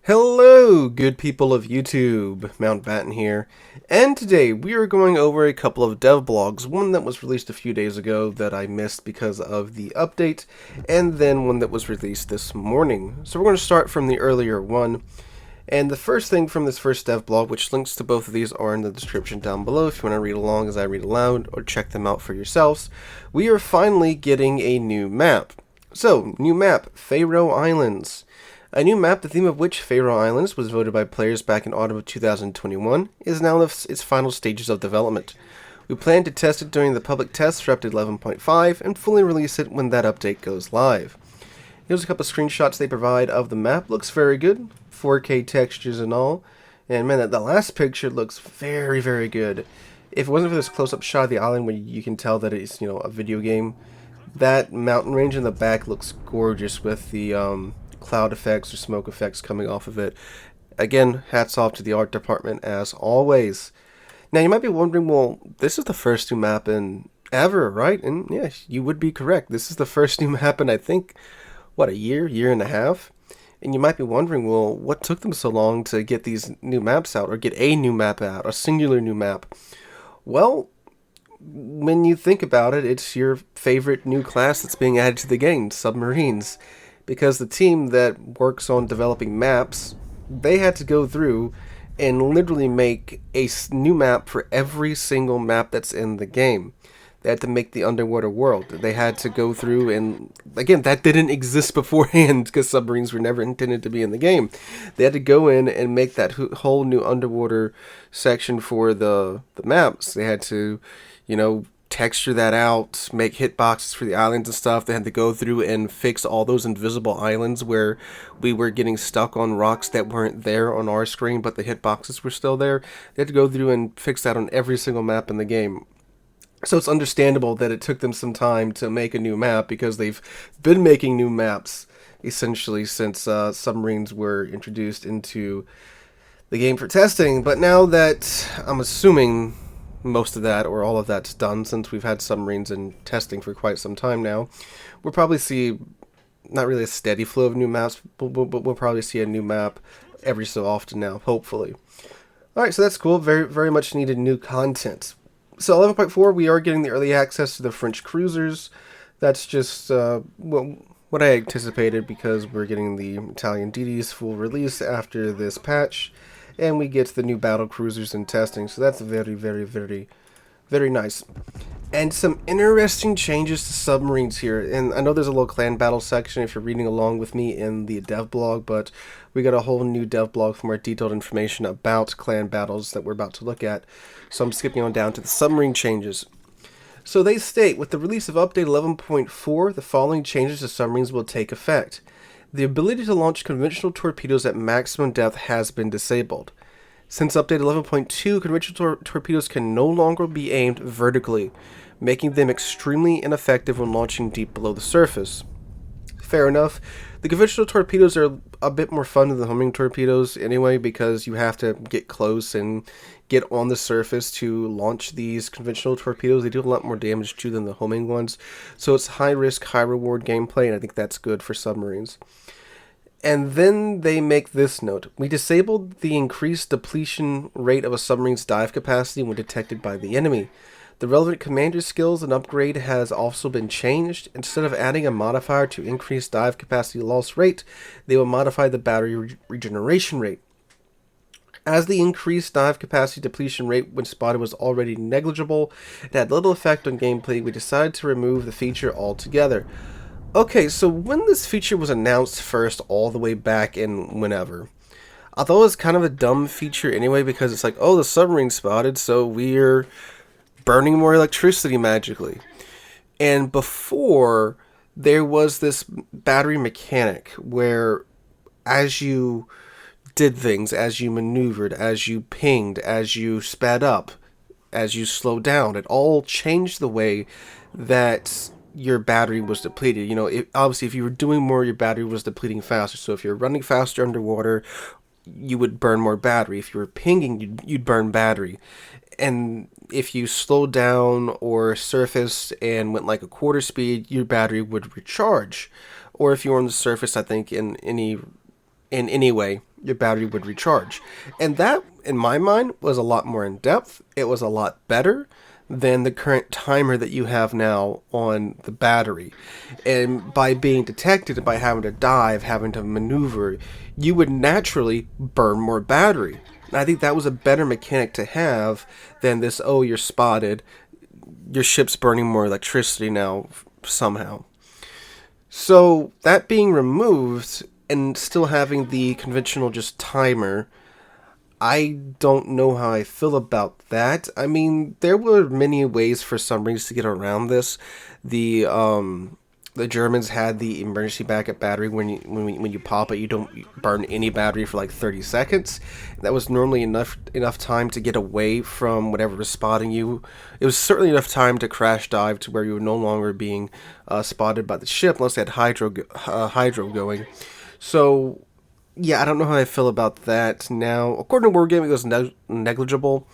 Hello, good people of YouTube, Mountbatten here, and today we are going over a couple of devblogs, one that was released a few days ago that I missed because of the update, and then one that was released this morning. So we're going to start from the earlier one, and the first thing from this first devblog, which links to both of these are in the description down below if you want to read along as I read aloud, or check them out for yourselves. We are finally getting a new map. So, new map, Faroe Islands. A new map, the theme of which, Faroe Islands, was voted by players back in autumn of 2021, is now in its final stages of development. We plan to test it during the public tests for update 11.5 and fully release it when that update goes live. Here's a couple of screenshots they provide of the map. Looks very good, 4K textures and all. And man, that last picture looks very, very good. If it wasn't for this close-up shot of the island where you can tell that it's, a video game, that mountain range in the back looks gorgeous with the cloud effects or smoke effects coming off of it. Again, hats off to the art department as always. Now you might be wondering, well, this is the first new map in ever, right? And yes, you would be correct. This is the first new map in, I think, what, a year and a half? And you might be wondering, well, what took them so long to get these new maps out, or get a new map out, a singular new map? Well, when you think about it, it's your favorite new class that's being added to the game, submarines. Because the team that works on developing maps, they had to go through and literally make a new map for every single map that's in the game. They had to make the underwater world. They had to go through and, again, that didn't exist beforehand because submarines were never intended to be in the game. They had to go in and make that whole new underwater section for the maps. They had to, texture that out, make hitboxes for the islands and stuff. They had to go through and fix all those invisible islands where we were getting stuck on rocks that weren't there on our screen, but the hitboxes were still there. They had to go through and fix that on every single map in the game. So it's understandable that it took them some time to make a new map because they've been making new maps essentially since submarines were introduced into the game for testing. But now that I'm assuming most of that or all of that's done, since we've had submarines in testing for quite some time now, we'll probably see not really a steady flow of new maps, but we'll probably see a new map every so often now, hopefully. Alright, so that's cool. Very, very much needed new content. So 11.4, we are getting the early access to the French cruisers. That's just what I anticipated because we're getting the Italian DD's full release after this patch. And we get the new Battlecruisers in testing, so that's very, very, very, very nice. And some interesting changes to submarines here. And I know there's a little clan battle section if you're reading along with me in the devblog, but we got a whole new devblog for more detailed information about clan battles that we're about to look at. So I'm skipping on down to the submarine changes. So they state, with the release of update 11.4, the following changes to submarines will take effect. The ability to launch conventional torpedoes at maximum depth has been disabled. Since update 11.2, conventional torpedoes can no longer be aimed vertically, making them extremely ineffective when launching deep below the surface. Fair enough. The conventional torpedoes are a bit more fun than the homing torpedoes anyway, because you have to get close and get on the surface to launch these conventional torpedoes. They do a lot more damage too than the homing ones. So it's high risk, high reward gameplay, and I think that's good for submarines. And then they make this note. We disabled the increased depletion rate of a submarine's dive capacity when detected by the enemy. The relevant commander skills and upgrade has also been changed. Instead of adding a modifier to increase dive capacity loss rate, they will modify the battery regeneration rate. As the increased dive capacity depletion rate when spotted was already negligible, it had little effect on gameplay. We decided to remove the feature altogether. Okay, so when this feature was announced first, all the way back in whenever, I thought it was kind of a dumb feature anyway, because it's like, oh, the submarine spotted, so we're burning more electricity magically. And before, there was this battery mechanic where as you did things, as you maneuvered, as you pinged, as you sped up, as you slowed down, it all changed the way that your battery was depleted. Obviously, if you were doing more, your battery was depleting faster. So if you're running faster underwater, you would burn more battery. If you were pinging, you'd burn battery. And if you slowed down or surfaced and went like a quarter speed, your battery would recharge. Or if you were on the surface, I think in any way, your battery would recharge. And that, in my mind, was a lot more in depth. It was a lot better than the current timer that you have now on the battery. And by being detected and by having to dive, having to maneuver, you would naturally burn more battery. And I think that was a better mechanic to have than this, oh, you're spotted, your ship's burning more electricity now somehow. So that being removed and still having the conventional just timer, I don't know how I feel about that. I mean, there were many ways for submarines to get around this. The Germans had the emergency backup battery. When you pop it, you don't burn any battery for like 30 seconds. That was normally enough time to get away from whatever was spotting you. It was certainly enough time to crash dive to where you were no longer being spotted by the ship unless they had hydro going. So yeah, I don't know how I feel about that now. According to Wargaming, it was negligible.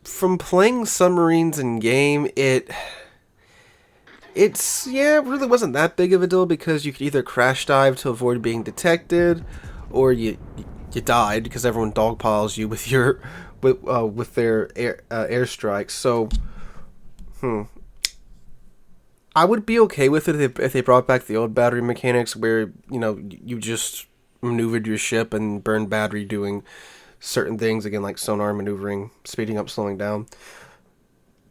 From playing submarines in game, it really wasn't that big of a deal because you could either crash dive to avoid being detected, or you died because everyone dogpiles you with their airstrikes. So, I would be okay with it if they brought back the old battery mechanics where, you just maneuvered your ship and burned battery doing certain things, again, like sonar maneuvering, speeding up, slowing down.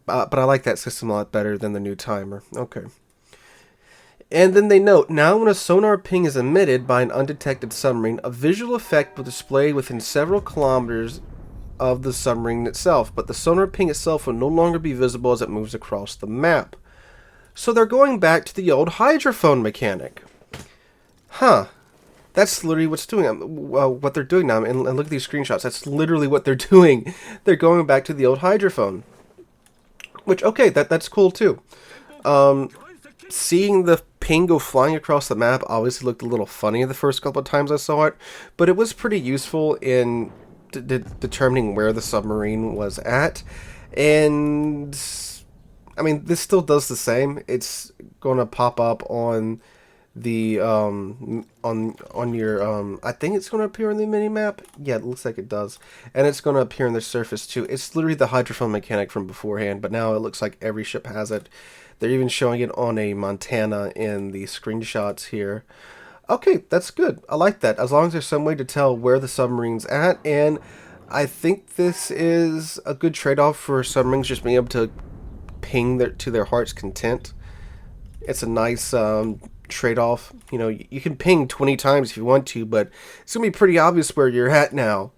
But I like that system a lot better than the new timer. Okay. And then they note, now when a sonar ping is emitted by an undetected submarine, a visual effect will display within several kilometers of the submarine itself, but the sonar ping itself will no longer be visible as it moves across the map. So they're going back to the old hydrophone mechanic. Huh. That's literally what they're doing now. And look at these screenshots. That's literally what they're doing. They're going back to the old hydrophone. Which, okay, that's cool too. Seeing the ping go flying across the map obviously looked a little funny the first couple of times I saw it. But it was pretty useful in determining where the submarine was at. And I mean, this still does the same. It's going to pop up on the on your I think it's going to appear on the minimap. Yeah, it looks like it does. And it's going to appear on the surface too. It's literally the hydrophone mechanic from beforehand, but now it looks like every ship has it. They're even showing it on a Montana in the screenshots here. Okay, that's good. I like that. As long as there's some way to tell where the submarine's at, and I think this is a good trade-off for submarines just being able to ping to their heart's content. It's a nice trade-off. You can ping 20 times if you want to, but it's going to be pretty obvious where you're at now.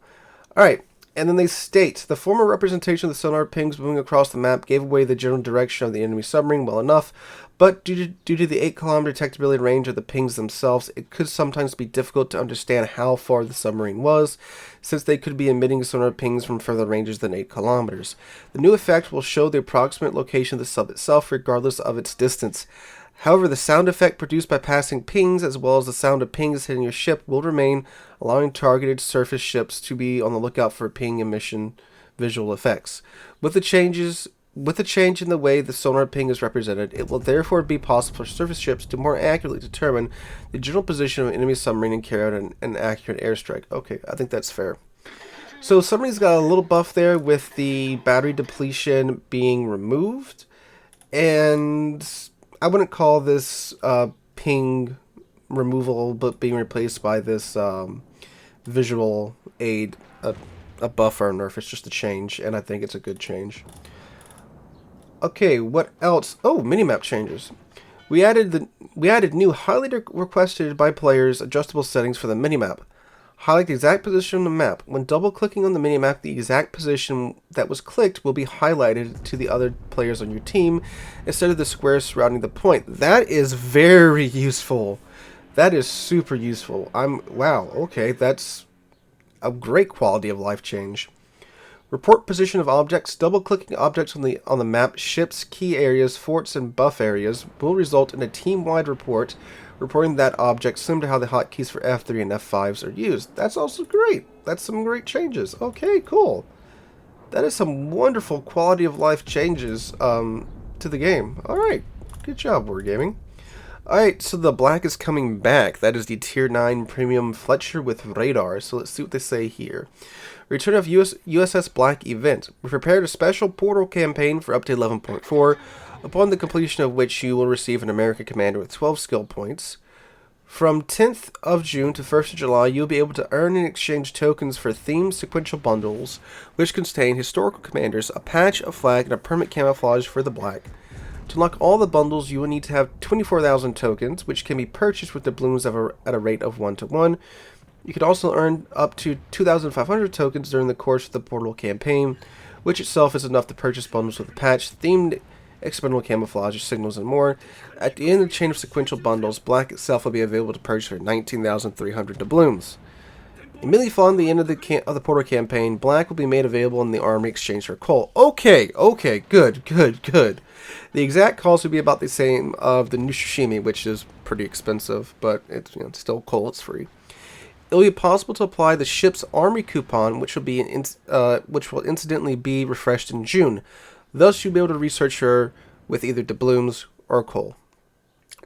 Alright, and then they state, the former representation of the sonar pings moving across the map gave away the general direction of the enemy submarine well enough, but due to the 8-kilometer detectability range of the pings themselves, it could sometimes be difficult to understand how far the submarine was, since they could be emitting sonar pings from further ranges than 8 kilometers. The new effect will show the approximate location of the sub itself, regardless of its distance. However, the sound effect produced by passing pings, as well as the sound of pings hitting your ship, will remain, allowing targeted surface ships to be on the lookout for ping emission visual effects. With the change in the way the sonar ping is represented, it will therefore be possible for surface ships to more accurately determine the general position of an enemy submarine and carry out an accurate airstrike. Okay, I think that's fair. So submarine's got a little buff there with the battery depletion being removed, and I wouldn't call this ping removal, but being replaced by this visual aid a buff or a nerf. It's just a change, and I think it's a good change. Okay, what else? Oh, minimap changes. We added new highly requested by players adjustable settings for the minimap. Highlight the exact position on the map. When double-clicking on the minimap, the exact position that was clicked will be highlighted to the other players on your team instead of the squares surrounding the point. That is very useful. That is super useful. Wow, okay, that's a great quality of life change. Report position of objects. Double-clicking objects on the map, ships, key areas, forts, and buff areas will result in a team-wide report reporting that object, similar to how the hotkeys for F3 and F5s are used. That's also great. That's some great changes. Okay, cool. That is some wonderful quality of life changes to the game. Alright, good job, Wargaming. Alright, so the Black is coming back. That is the Tier 9 Premium Fletcher with radar. So let's see what they say here. Return of USS Black event. We prepared a special portal campaign for update 11.4, upon the completion of which you will receive an American commander with 12 skill points. From 10th of June to 1st of July, you'll be able to earn and exchange tokens for themed sequential bundles, which contain historical commanders, a patch, a flag, and a permanent camouflage for the Black. To unlock all the bundles, you will need to have 24,000 tokens, which can be purchased with doubloons at a rate of 1-to-1. You can also earn up to 2,500 tokens during the course of the portal campaign, which itself is enough to purchase bundles with a patch, themed expendable camouflage, signals, and more. At the end of the chain of sequential bundles, Black itself will be available to purchase for 19,300 doubloons. Immediately following the end of the portal campaign, Black will be made available in the army exchange for coal. Okay, good. The exact cost will be about the same of the new Shishimi, which is pretty expensive, but it's still coal. It's free. It will be possible to apply the ship's army coupon, which will incidentally be refreshed in June. Thus, you'll be able to research her with either doubloons or coal.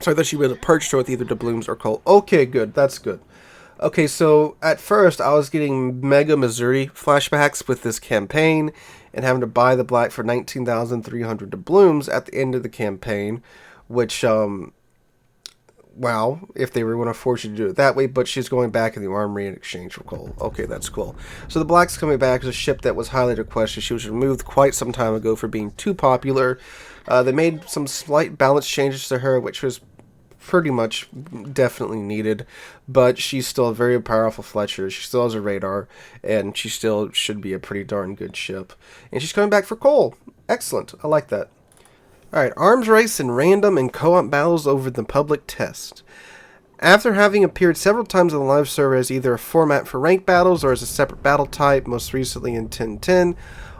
Thus you'll be able to purchase her with either doubloons or coal. Okay, good. That's good. Okay, so at first I was getting Mega Missouri flashbacks with this campaign and having to buy the Black for 19,300 doubloons at the end of the campaign, which, wow, if they were going to force you to do it that way, but she's going back in the armory in exchange for coal. Okay, that's cool. So the Black's coming back as a ship that was highly requested. She was removed quite some time ago for being too popular. They made some slight balance changes to her, which was pretty much definitely needed, but she's still a very powerful Fletcher. She still has a radar, and she still should be a pretty darn good ship. And she's coming back for coal. Excellent. I like that. Alright, arms race and random and co-op battles over the public test. After having appeared several times on the live server as either a format for ranked battles or as a separate battle type, most recently in 10.10,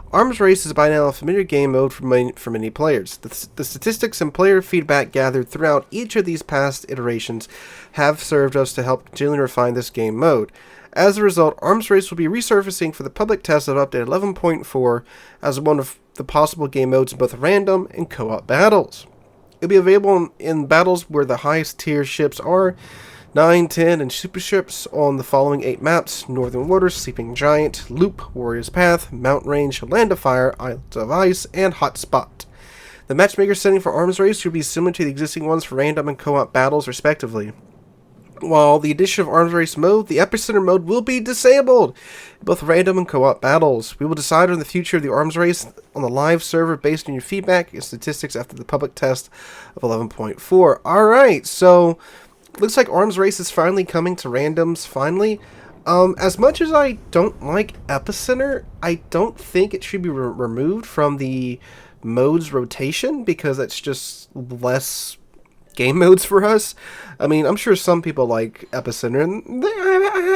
Arms Race is by now a familiar game mode for many players. The statistics and player feedback gathered throughout each of these past iterations have served us to help continually refine this game mode. As a result, Arms Race will be resurfacing for the public test of update 11.4 as one of the possible game modes in both random and co-op battles. It will be available in battles where the highest tier ships are 9, 10, and super ships on the following 8 maps: Northern Waters, Sleeping Giant, Loop, Warrior's Path, Mountain Range, Land of Fire, Islands of Ice, and Hotspot. The matchmaker setting for Arms Race will be similar to the existing ones for random and co-op battles, respectively. While the addition of Arms Race mode, the Epicenter mode will be disabled in both random and co-op battles. We will decide on the future of the Arms Race on the live server based on your feedback and statistics after the public test of 11.4. Alright, so looks like Arms Race is finally coming to randoms, finally. As much as I don't like Epicenter, I don't think it should be removed from the modes rotation, because it's just less game modes for us. I mean, I'm sure some people like Epicenter, and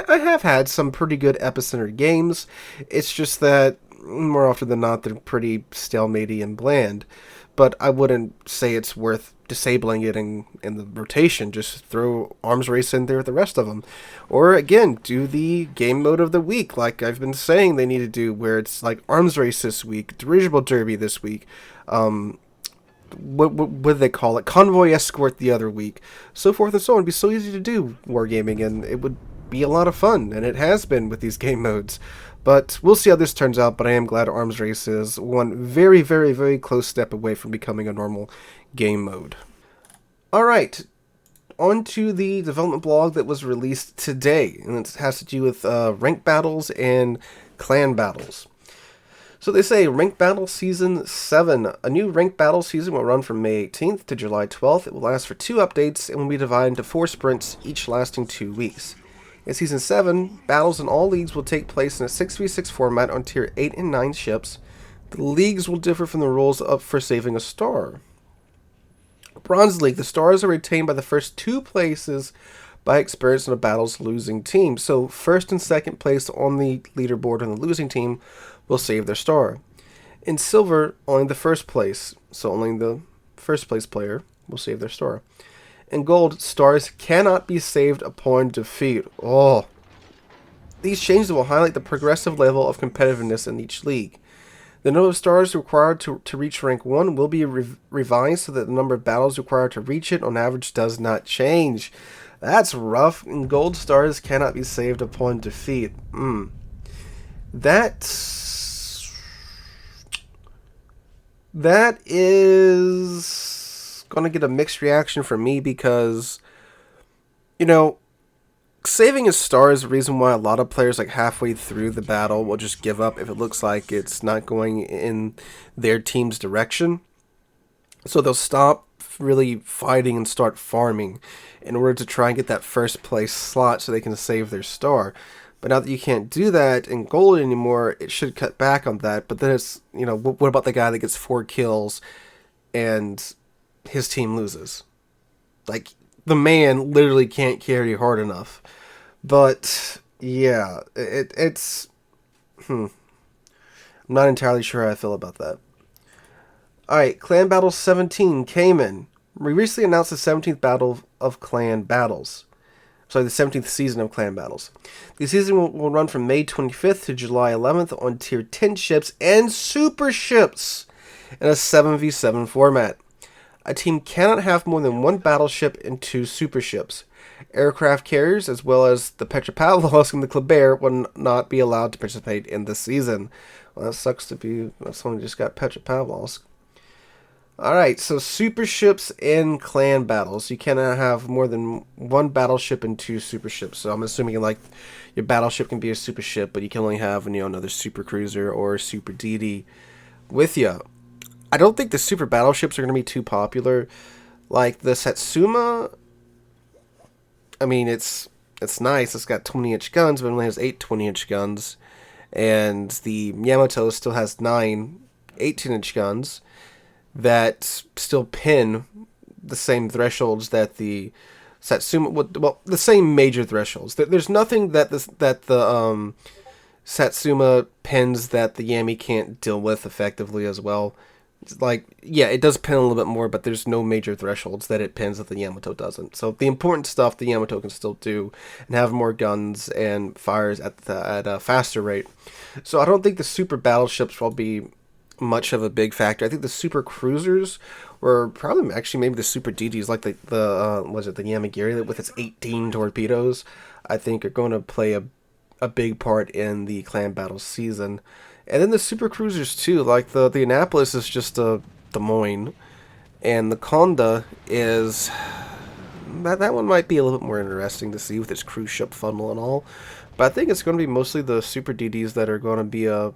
I have had some pretty good Epicenter games. It's just that more often than not, they're pretty stalematey and bland. But I wouldn't say it's worth disabling it in the rotation. Just throw Arms Race in there with the rest of them. Or, again, do the game mode of the week, like I've been saying they need to do, where it's like Arms Race this week, Dirigible Derby this week, what do they call it? Convoy Escort the other week. So forth and so on. It'd be so easy to do wargaming, and it would be a lot of fun, and it has been with these game modes. But we'll see how this turns out, but I am glad Arms Race is one very, very, very close step away from becoming a normal game mode. Alright, on to the development blog that was released today, and it has to do with rank battles and clan battles. So they say Ranked Battle Season 7. A new Ranked Battle season will run from May 18th to July 12th. It will last for 2 updates and will be divided into 4 sprints, each lasting 2 weeks. In Season 7, battles in all leagues will take place in a 6v6 format on Tier 8 and 9 ships. The leagues will differ from the rules up for saving a star. Bronze League, the stars are retained by the first 2 places by experience in a battle's losing team. So first and second place on the leaderboard on the losing team will save their star. In silver, only the first place, so only the first place player will save their star. In gold, stars cannot be saved upon defeat. These changes will highlight the progressive level of competitiveness in each league. The number of stars required to reach rank 1 will be revised so that the number of battles required to reach it on average does not change. That's rough, and gold stars cannot be saved upon defeat. That is going to get a mixed reaction from me because, you know, saving a star is the reason why a lot of players, like halfway through the battle, will just give up if it looks like it's not going in their team's direction. So they'll stop really fighting and start farming in order to try and get that first place slot so they can save their star. But now that you can't do that in gold anymore, it should cut back on that. But then it's, you know, what about the guy that gets 4 kills and his team loses? Like, the man literally can't carry hard enough. But yeah, it's I'm not entirely sure how I feel about that. Alright, Clan Battles 17 came in. We recently announced the 17th Battle of Clan Battles. Sorry, the 17th season of Clan Battles. The season will run from May 25th to July 11th on Tier 10 ships and super ships in a 7v7 format. A team cannot have more than 1 battleship and 2 super ships. Aircraft carriers, as well as the Petropavlovsk and the Kleber, will not be allowed to participate in this season. Well, that sucks to be someone who just got Petropavlovsk. Alright, so super ships and clan battles. You cannot have more than 1 battleship and 2 super ships. So I'm assuming like your battleship can be a super ship, but you can only have, you know, another super cruiser or super DD with you. I don't think the super battleships are going to be too popular. Like the Satsuma, I mean, it's nice. It's got 20-inch guns, but it only has 8 20-inch guns. And the Yamato still has 9 18-inch guns that still pin the same thresholds that the Satsuma, well, the same major thresholds. There's nothing that the Satsuma pins that the Yami can't deal with effectively as well. It's like, yeah, it does pin a little bit more, but there's no major thresholds that it pins that the Yamato doesn't. So the important stuff the Yamato can still do and have more guns and fires at a faster rate. So I don't think the super battleships will be much of a big factor. I think the super cruisers, or probably actually maybe the super DDs, like the Yamagiri with its 18 torpedoes, I think are going to play a big part in the clan battle season. And then the super cruisers too, like the Annapolis is just a Des Moines, and the Conda is that one might be a little bit more interesting to see with its cruise ship funnel and all. But I think it's going to be mostly the super DDs that are going to be a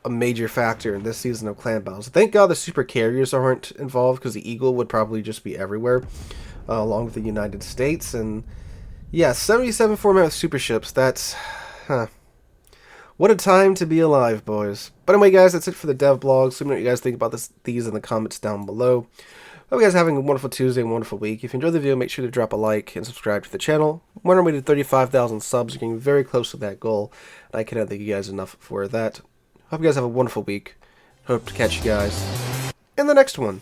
major factor in this season of clan battles. Thank God the super carriers aren't involved, because the Eagle would probably just be everywhere, along with the United States. And yeah, 77 format with super ships. That's what a time to be alive, boys. But anyway, guys, that's it for the DevBlog. So let me know what you guys think about these in the comments down below. Hope you guys are having a wonderful Tuesday and a wonderful week. If you enjoyed the video, make sure to drop a like and subscribe to the channel. We're on our way to 35,000 subs. We're getting very close to that goal, and I cannot thank you guys enough for that. Hope you guys have a wonderful week. Hope to catch you guys in the next one.